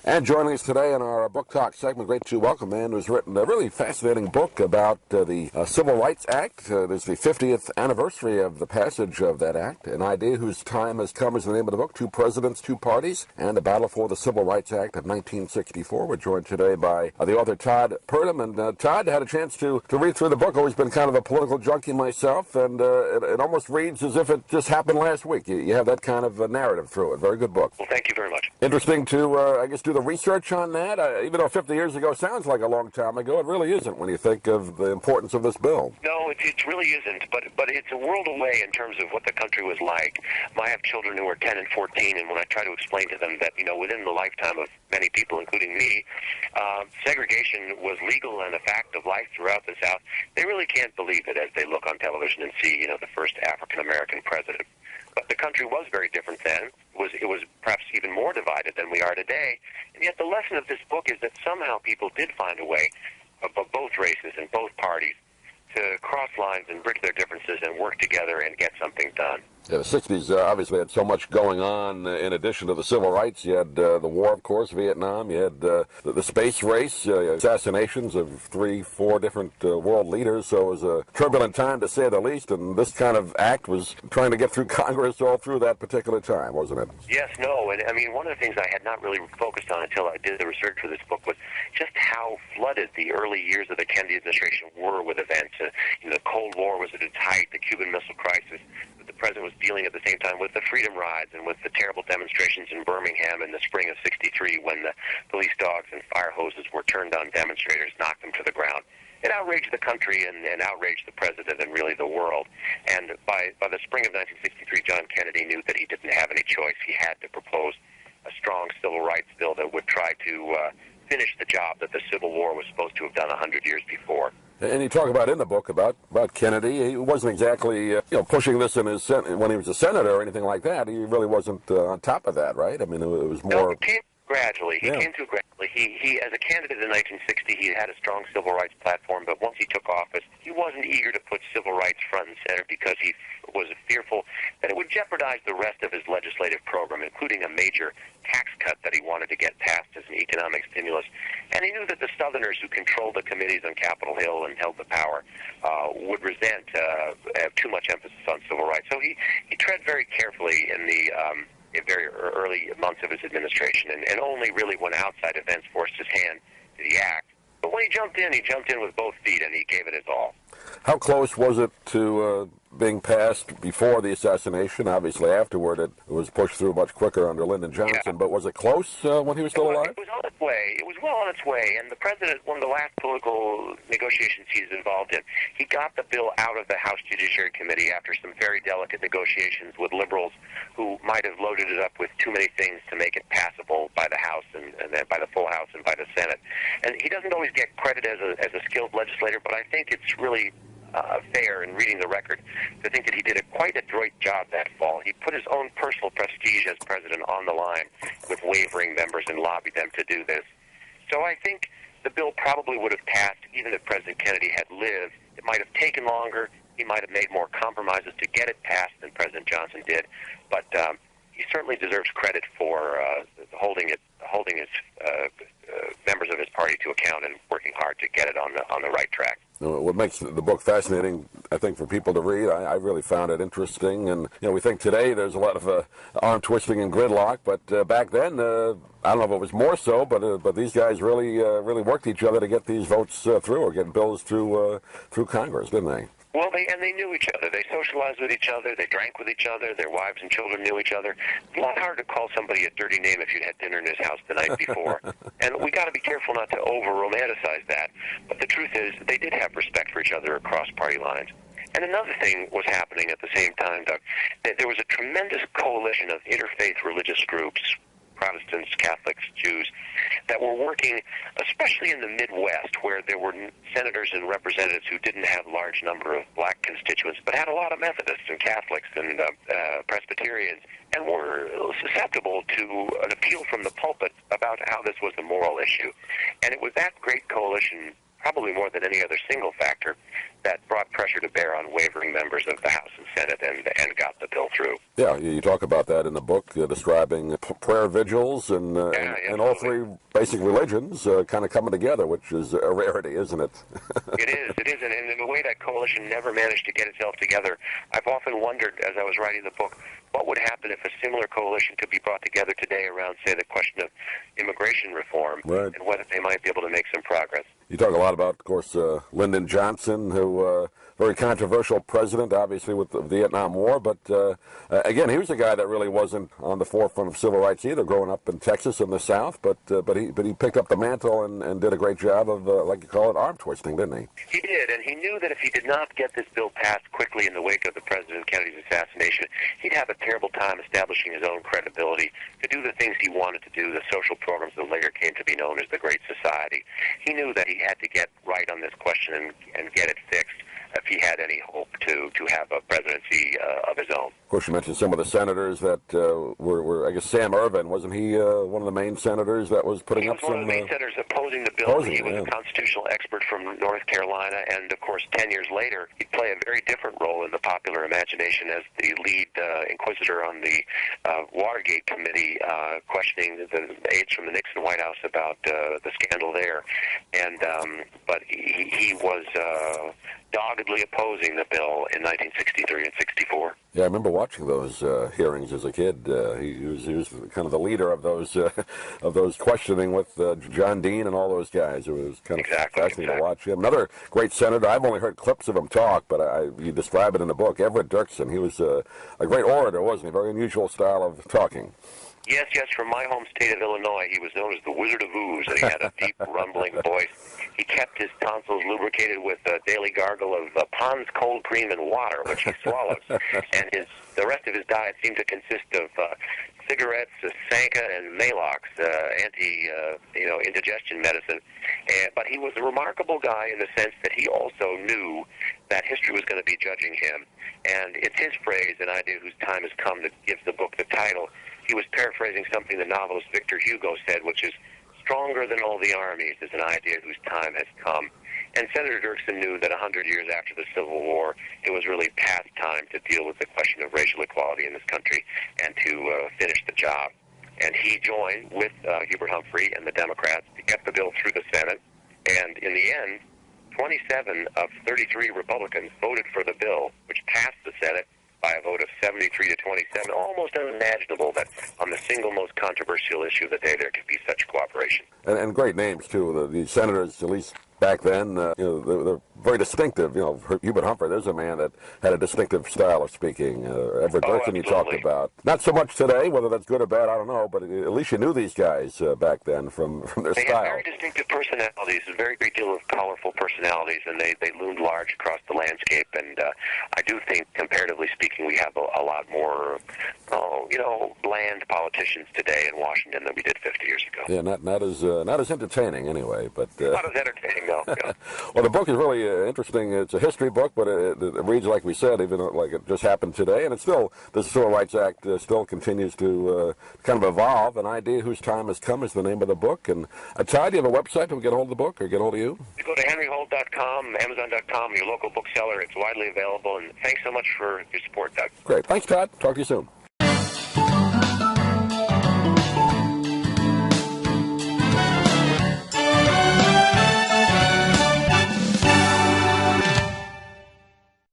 And joining us today in our book talk segment, great to welcome a man who's written a really fascinating book about the Civil Rights Act. There's the 50th anniversary of the passage of that act. An idea whose time has come is the name of the book, Two Presidents, Two Parties, and the Battle for the Civil Rights Act of 1964. We're joined today by the author Todd Purdum. And Todd, had a chance to read through the book. Always been kind of a political junkie myself, and it almost reads as if it just happened last week. You have that kind of narrative through it. Very good book. Well, thank you very much. Interesting to, I guess, do the research on that. Even though 50 years ago sounds like a long time ago, it really isn't when you think of the importance of this bill. No, it really isn't, but it's a world away in terms of what the country was like. I have children who are 10 and 14, and when I try to explain to them that, within the lifetime of many people, including me, segregation was legal and a fact of life throughout the South, they really can't believe it as they look on television and see, the first African-American president. But the country was very different then. It was perhaps even more divided than we are today. And yet the lesson of this book is that somehow people did find a way, of both races and both parties, to cross lines and bridge their differences and work together and get something done. Yeah, the 60s obviously had so much going on in addition to the civil rights. You had the war, of course, Vietnam. You had the space race, assassinations of 3-4 different world leaders. So it was a turbulent time, to say the least. And this kind of act was trying to get through Congress all through that particular time, wasn't it? Yes, no. And I mean, one of the things I had not really focused on until I did the research for this book was just how flooded the early years of the Kennedy administration were with events. The Cold War was at its height, the Cuban Missile Crisis. The president was dealing at the same time with the Freedom Rides and with the terrible demonstrations in Birmingham in the spring of '63 when the police dogs and fire hoses were turned on demonstrators, knocked them to the ground. It outraged the country and outraged the president and really the world. And by the spring of 1963, John Kennedy knew that he didn't have any choice. He had to propose a strong civil rights bill that would try to finish the job that the Civil War was supposed to have done 100 years before. And you talk about in the book about Kennedy. He wasn't exactly pushing this in his when he was a senator or anything like that. He really wasn't on top of that, right? I mean, it was more. No, it came gradually. He came through gradually. He, as a candidate in 1960, he had a strong civil rights platform. But once he took office, he wasn't eager to put civil rights front and center because he was fearful that it would jeopardize the rest of his legislative program, including a major tax cut that he wanted to get passed as an economic stimulus. And he knew that the Southerners who controlled the committees on Capitol Hill and held the power would resent too much emphasis on civil rights. So he tread very carefully in the very early months of his administration, and only really when outside events forced his hand did he act. But when he jumped in with both feet, and he gave it his all. How close was it to being passed before the assassination? Obviously, afterward, it was pushed through much quicker under Lyndon Johnson. Yeah. But was it close when he was still alive? It was on its way. It was well on its way. And the president, one of the last political negotiations he's involved in, he got the bill out of the House Judiciary Committee after some very delicate negotiations with liberals who might have loaded it up with too many things to make it passable by the House and then by the full House and by the Senate. And he doesn't always get credit as a skilled legislator, but I think it's really fair in reading the record to think that he did a quite adroit job that fall. He put his own personal prestige as president on the line with wavering members and lobbied them to do this. So I think the bill probably would have passed even if President Kennedy had lived. It might have taken longer. He might have made more compromises to get it passed than President Johnson did. But he certainly deserves credit for holding his members of his party to account and working hard to get it on the right track. What makes the book fascinating, I think, for people to read, I really found it interesting. And, we think today there's a lot of arm twisting and gridlock, but back then, I don't know if it was more so, but these guys really worked each other to get these votes through or get bills through Congress, didn't they? Well, they knew each other. They socialized with each other. They drank with each other. Their wives and children knew each other. It's a lot hard to call somebody a dirty name if you'd had dinner in his house the night before. And we got to be careful not to over-romanticize that. But the truth is, they did have respect for each other across party lines. And another thing was happening at the same time, Doug, that there was a tremendous coalition of interfaith religious groups, Protestants, Catholics, Jews, that were working, especially in the Midwest, where there were senators and representatives who didn't have a large number of black constituents, but had a lot of Methodists and Catholics and Presbyterians, and were susceptible to an appeal from the pulpit about how this was a moral issue. And it was that great coalition probably more than any other single factor, that brought pressure to bear on wavering members of the House and Senate and got the bill through. Yeah, you talk about that in the book, describing prayer vigils and all three basic religions kind of coming together, which is a rarity, isn't it? It is, and in the way that coalition never managed to get itself together, I've often wondered, as I was writing the book, what would happen if a similar coalition could be brought together today around, say, the question of immigration reform, right, and whether they might be able to make some progress. You talk a lot about, of course, Lyndon Johnson, who very controversial president, obviously, with the Vietnam War. But, again, he was a guy that really wasn't on the forefront of civil rights either, growing up in Texas in the South. But he picked up the mantle and did a great job of, like you call it, arm twisting, didn't he? He did, and he knew that if he did not get this bill passed quickly in the wake of the President Kennedy's assassination, he'd have a terrible time establishing his own credibility to do the things he wanted to do, the social programs that later came to be known as the Great Society. He knew that he had to get right on this question and get it fixed if he had any hope to have a presidency of his own. Of course, you mentioned some of the senators that were, I guess, Sam Ervin, wasn't he one of the main senators that was putting up some... He was one of the main senators opposing the bill. He was a constitutional expert from North Carolina, and, of course, 10 years later, he'd play a very different role in the popular imagination as the lead inquisitor on the Watergate Committee, questioning the aides from the Nixon White House about the scandal there. And but he was doggedly opposing the bill in 1963 and 64. Yeah, I remember watching those hearings as a kid. He was kind of the leader of those questioning with John Dean and all those guys. It was kind of fascinating to watch him. Another great senator. I've only heard clips of him talk, but you describe it in the book. Everett Dirksen. He was a great orator, wasn't he? Very unusual style of talking. Yes, from my home state of Illinois, he was known as the Wizard of Ooze, and he had a deep, rumbling voice. He kept his tonsils lubricated with a daily gargle of Pond's cold cream and water, which he swallows. And the rest of his diet seemed to consist of cigarettes, Sanka, and Maalox, indigestion medicine. But he was a remarkable guy in the sense that he also knew that history was going to be judging him. And it's his phrase, an idea whose time has come, that gives the book the title. He was paraphrasing something the novelist Victor Hugo said, which is, stronger than all the armies is an idea whose time has come. And Senator Dirksen knew that 100 years after the Civil War, it was really past time to deal with the question of racial equality in this country and to finish the job. And he joined with Hubert Humphrey and the Democrats to get the bill through the Senate. And in the end, 27 of 33 Republicans voted for the bill, which passed the Senate by a vote of 73 to 27. Almost unimaginable that on the single most controversial issue of the day there could be such cooperation. And great names, too. The senators, at least back then, they're very distinctive. Hubert Humphrey, there's a man that had a distinctive style of speaking. Everett Dirksen you talked about. Not so much today, whether that's good or bad, I don't know, but at least you knew these guys back then from their style. They had very distinctive personalities, a very great deal of colorful personalities, and they loomed large across the landscape. And I do think, comparatively speaking, we have a lot more, bland politicians today in Washington than we did 50 years ago. Yeah, not as entertaining anyway, but not as entertaining. No. Well, the book is really interesting. It's a history book, but it reads, like we said, even like it just happened today. And it's still, the Civil Rights Act still continues to kind of evolve. An Idea Whose Time Has Come is the name of the book. And Todd, do you have a website to get hold of the book or get hold of you? You go to henryholt.com, amazon.com, your local bookseller. It's widely available. And thanks so much for your support, Doug. Great. Thanks, Todd. Talk to you soon.